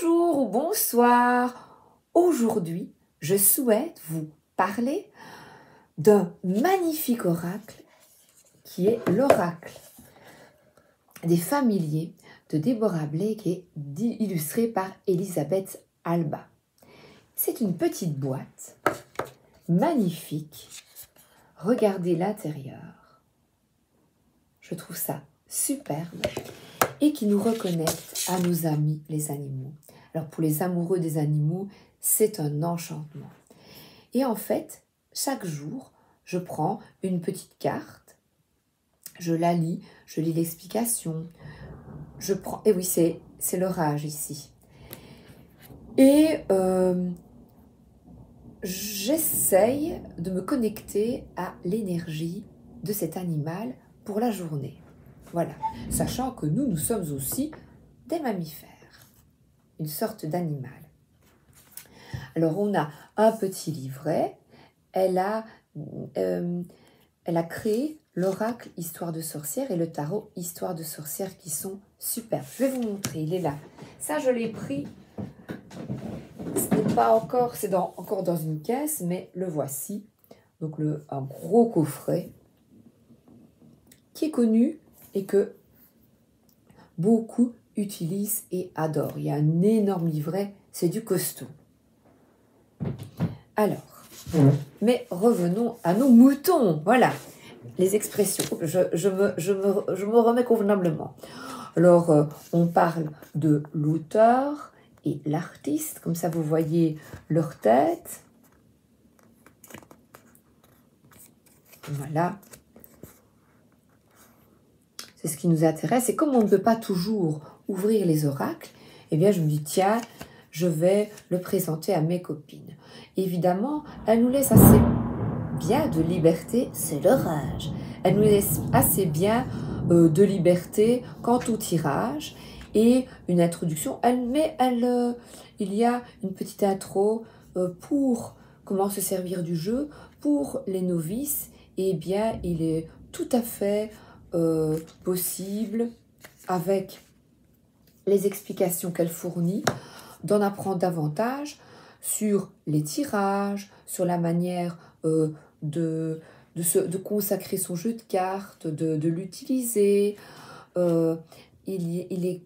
Bonjour ou bonsoir. Aujourd'hui, je souhaite vous parler d'un magnifique oracle qui est l'oracle des familiers de Deborah Blake et illustré par Elisabeth Alba. C'est une petite boîte magnifique. Regardez l'intérieur. Je trouve ça superbe et qui nous reconnecte à nos amis les animaux. Alors pour les amoureux des animaux, c'est un enchantement. Et en fait, chaque jour, je prends une petite carte, je la lis, je lis l'explication, je prends... Et oui, c'est l'orage ici. Et j'essaye de me connecter à l'énergie de cet animal pour la journée. Voilà, sachant que nous sommes aussi des mammifères, une sorte d'animal. Alors, on a un petit livret. Elle a créé l'oracle Histoire de sorcière et le tarot Histoire de sorcière qui sont superbes. Je vais vous montrer, il est là. Ça, je l'ai pris. Ce n'est pas encore, c'est encore dans une caisse, mais le voici. Donc, un gros coffret qui est connu et que beaucoup utilisent et adorent. Il y a un énorme livret, c'est du costaud. Alors, mais revenons à nos moutons. Voilà, les expressions. Je me remets convenablement. Alors, on parle de l'auteur et l'artiste. Comme ça, vous voyez leur tête. Voilà. C'est ce qui nous intéresse. Et comme on ne peut pas toujours ouvrir les oracles, eh bien, je me dis, tiens, je vais le présenter à mes copines. Évidemment, elle nous laisse assez bien de liberté, c'est l'orage. Elle nous laisse assez bien de liberté quant au tirage et une introduction. Il y a une petite intro pour comment se servir du jeu. Pour les novices, eh bien, il est tout à fait possible, avec les explications qu'elle fournit, d'en apprendre davantage sur les tirages, sur la manière de consacrer son jeu de cartes, de l'utiliser. Il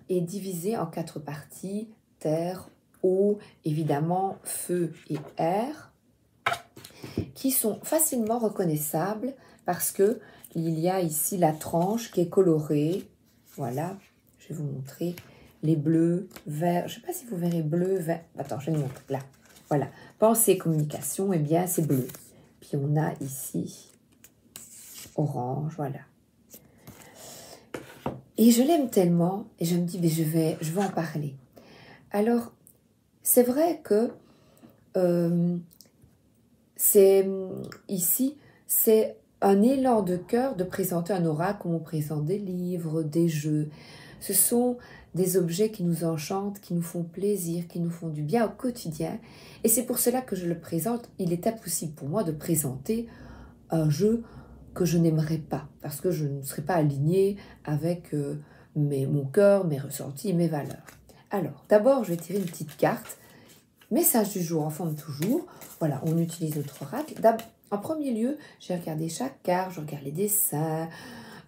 est divisé en 4 parties, terre, eau, évidemment, feu et air, qui sont facilement reconnaissables parce que il y a ici la tranche qui est colorée. Voilà, je vais vous montrer les bleus, verts. Je ne sais pas si vous verrez bleu, vert. Attends, je vais vous montrer là. Voilà, pensée, communication, eh bien, c'est bleu. Puis on a ici orange, voilà. Et je l'aime tellement et je me dis, mais je vais en parler. Alors, c'est vrai que c'est un élan de cœur de présenter un oracle comme on présente des livres, des jeux. Ce sont des objets qui nous enchantent, qui nous font plaisir, qui nous font du bien au quotidien. Et c'est pour cela que je le présente. Il est impossible pour moi de présenter un jeu que je n'aimerais pas, parce que je ne serais pas alignée avec mon cœur, mes ressentis et mes valeurs. Alors, d'abord, je vais tirer une petite carte. Message du jour, enfant de toujours. Voilà, on utilise notre oracle. En premier lieu, j'ai regardé chaque carte, je regarde les dessins,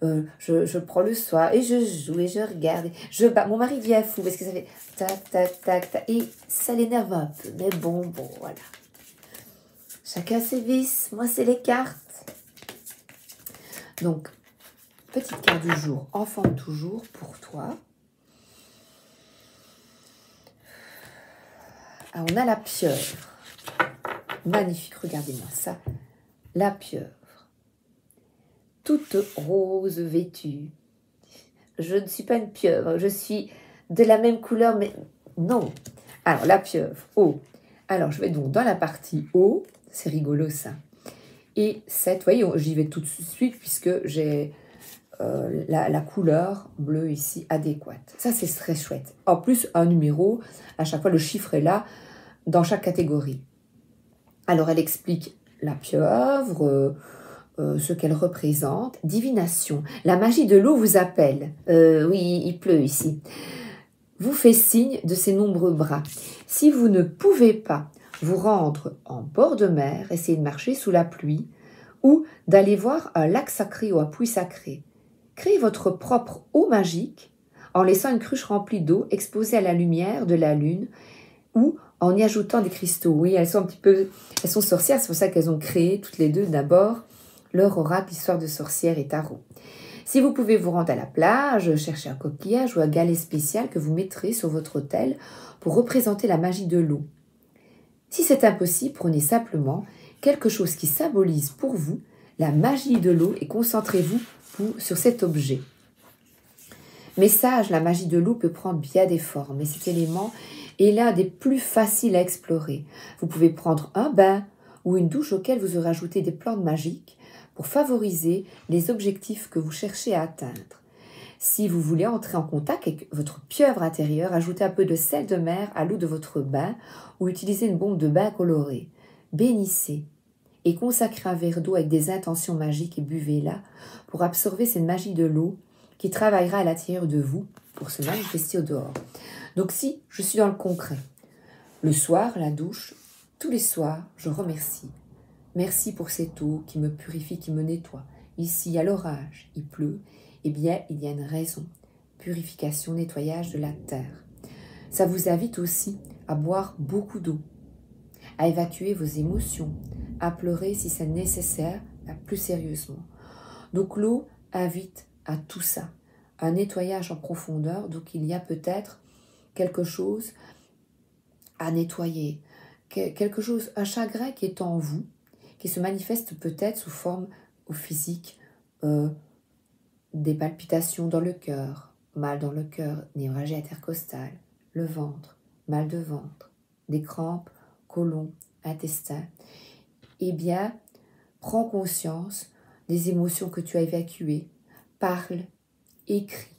je prends le soin et je joue et je regarde. Mon mari devient fou parce que ça fait tac, tac, tac, tac. Et ça l'énerve un peu. Mais bon, voilà. Chacun ses vices, moi c'est les cartes. Donc, petite carte du jour, enfant de toujours pour toi. Alors, on a la pieuvre. Magnifique, regardez-moi ça. La pieuvre. Toute rose vêtue. Je ne suis pas une pieuvre, je suis de la même couleur, mais non. Alors, la pieuvre, eau. Alors, je vais donc dans la partie eau. C'est rigolo, ça. Et 7, vous voyez, j'y vais tout de suite puisque j'ai la couleur bleue ici adéquate. Ça, c'est très chouette. En plus, un numéro, à chaque fois, le chiffre est là dans chaque catégorie. Alors, elle explique la pieuvre, ce qu'elle représente. Divination. La magie de l'eau vous appelle. Oui, il pleut ici. Vous fait signe de ses nombreux bras. Si vous ne pouvez pas vous rendre en bord de mer, essayez de marcher sous la pluie ou d'aller voir un lac sacré ou un puits sacré. Créez votre propre eau magique en laissant une cruche remplie d'eau exposée à la lumière de la lune ou en y ajoutant des cristaux. Oui, elles sont sorcières, c'est pour ça qu'elles ont créé toutes les deux d'abord leur oracle, histoire de sorcière et tarot. Si vous pouvez vous rendre à la plage, chercher un coquillage ou un galet spécial que vous mettrez sur votre autel pour représenter la magie de l'eau. Si c'est impossible, prenez simplement quelque chose qui symbolise pour vous la magie de l'eau et concentrez-vous sur cet objet. Message, la magie de l'eau peut prendre bien des formes, mais cet élément est l'un des plus faciles à explorer. Vous pouvez prendre un bain ou une douche auquel vous aurez ajouté des plantes magiques pour favoriser les objectifs que vous cherchez à atteindre. Si vous voulez entrer en contact avec votre pieuvre intérieure, ajoutez un peu de sel de mer à l'eau de votre bain ou utilisez une bombe de bain colorée. Bénissez et consacrez un verre d'eau avec des intentions magiques et buvez-la pour absorber cette magie de l'eau qui travaillera à l'intérieur de vous pour se manifester au dehors. Donc si je suis dans le concret, le soir, la douche, tous les soirs, je remercie. Merci pour cette eau qui me purifie, qui me nettoie. Ici, à l'orage, il pleut. Eh bien, il y a une raison. Purification, nettoyage de la terre. Ça vous invite aussi à boire beaucoup d'eau, à évacuer vos émotions, à pleurer si c'est nécessaire, plus sérieusement. Donc l'eau invite à tout ça, un nettoyage en profondeur. Donc il y a peut-être quelque chose à nettoyer, quelque chose, un chagrin qui est en vous, qui se manifeste peut-être sous forme au physique, des palpitations dans le cœur, mal dans le cœur, névralgie intercostale, le ventre, mal de ventre, des crampes, côlon, intestin. Eh bien, prends conscience des émotions que tu as évacuées, parle, écris.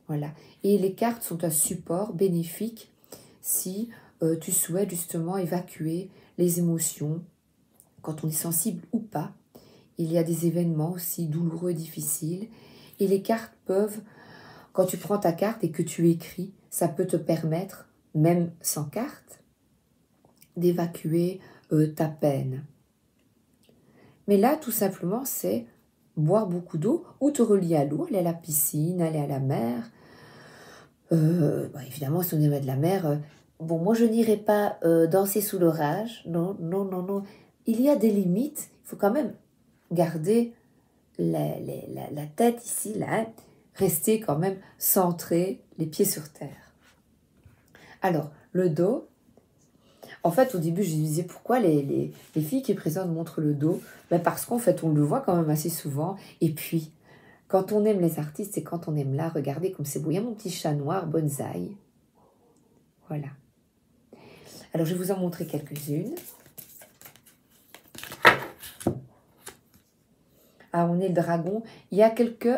Voilà. Et les cartes sont un support bénéfique si tu souhaites justement évacuer les émotions, quand on est sensible ou pas. Il y a des événements aussi douloureux et difficiles. Et les cartes peuvent, quand tu prends ta carte et que tu écris, ça peut te permettre, même sans carte, d'évacuer ta peine. Mais là, tout simplement, c'est boire beaucoup d'eau ou te relier à l'eau, aller à la piscine, aller à la mer. Évidemment, si on est de la mer, bon, moi je n'irai pas danser sous l'orage. Non, non, non, non. Il y a des limites. Il faut quand même garder la tête ici, là, rester quand même centré, les pieds sur terre. Alors, le dos. En fait, au début, je disais pourquoi les filles qui présentent montrent le dos. Parce qu'en fait, on le voit quand même assez souvent. Et puis, quand on aime les artistes et quand on aime l'art, regardez comme c'est beau. Il y a mon petit chat noir, bonsaï. Voilà. Alors, je vais vous en montrer quelques-unes. Ah, on est le dragon. Il y a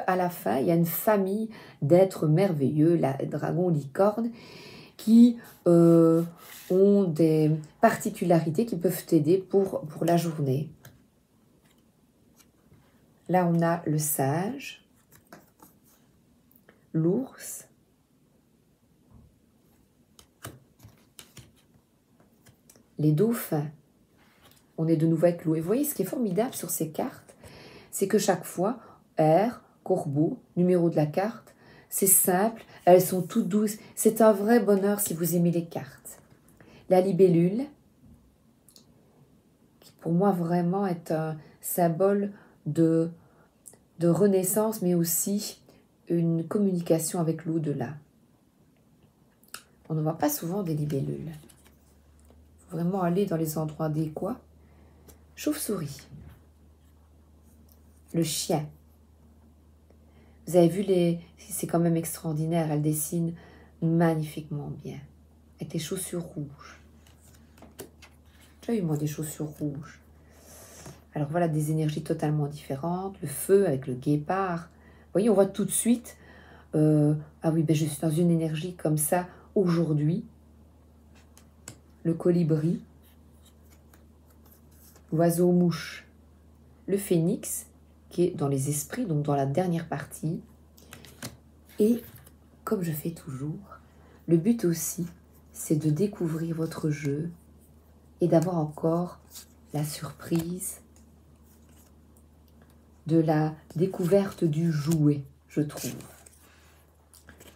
à la fin, il y a une famille d'êtres merveilleux, la dragon licorne, qui ont des particularités qui peuvent t'aider pour la journée. Là, on a le sage, l'ours, les dauphins. On est de nouveau avec l'eau. Et vous voyez, ce qui est formidable sur ces cartes, c'est que chaque fois, R, corbeau, numéro de la carte, c'est simple, elles sont toutes douces. C'est un vrai bonheur si vous aimez les cartes. La libellule, qui pour moi vraiment est un symbole de renaissance, mais aussi une communication avec l'au-delà. On ne voit pas souvent des libellules. Il faut vraiment aller dans les endroits adéquats. Chauve-souris. Le chien. Vous avez vu, c'est quand même extraordinaire. Elle dessine magnifiquement bien. Avec les chaussures rouges. J'ai eu moi des chaussures rouges. Alors voilà, des énergies totalement différentes. Le feu avec le guépard. Vous voyez, on voit tout de suite. Ah oui, je suis dans une énergie comme ça aujourd'hui. Le colibri. L'oiseau-mouche. Le phénix embarquer dans les esprits, donc dans la dernière partie. Et comme je fais toujours, le but aussi, c'est de découvrir votre jeu et d'avoir encore la surprise de la découverte du jouet, je trouve.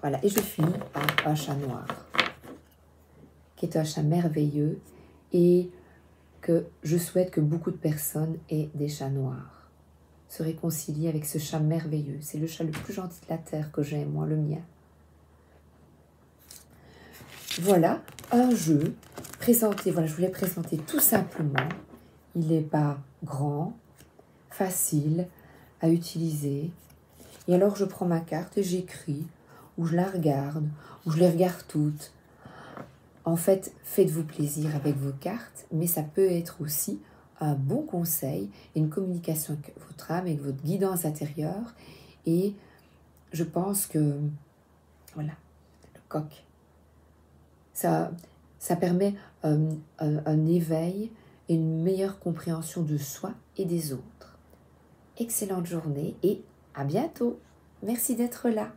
Voilà, et je finis par un chat noir, qui est un chat merveilleux et que je souhaite que beaucoup de personnes aient des chats noirs, se réconcilier avec ce chat merveilleux. C'est le chat le plus gentil de la terre que j'ai, moi, le mien. Voilà, un jeu présenté, voilà, je voulais présenter tout simplement. Il n'est pas grand, facile à utiliser. Et alors je prends ma carte et j'écris, ou je la regarde, ou je les regarde toutes. En fait, faites-vous plaisir avec vos cartes, mais ça peut être aussi un bon conseil, une communication avec votre âme, avec votre guidance intérieure. Et je pense que, voilà, le coq, ça permet un éveil et une meilleure compréhension de soi et des autres. Excellente journée et à bientôt. Merci d'être là.